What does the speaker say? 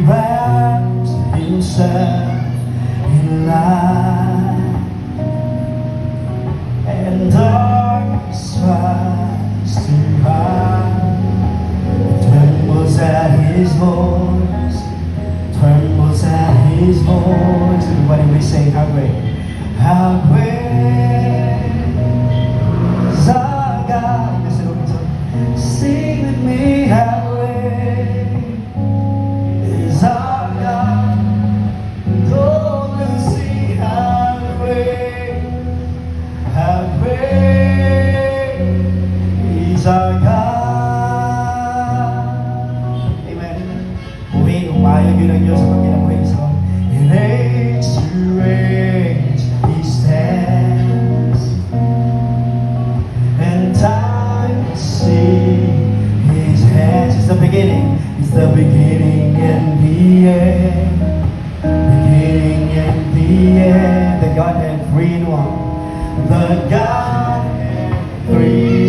wraps himself in light, and darkness tries to hide. It trembles at his voice, trembles at his voice. Everybody we say, how great, how great is our God. Listen, sing with me, how great is our God. Oh, we'll see how great is our God. Amen. Huwag umayag yun ang Diyos sa pagkinabuhay sa in age to age He stands, and time to see His hands. It's the beginning, it's the beginning and the end, beginning and the end. The Godhead three in one, the Godhead three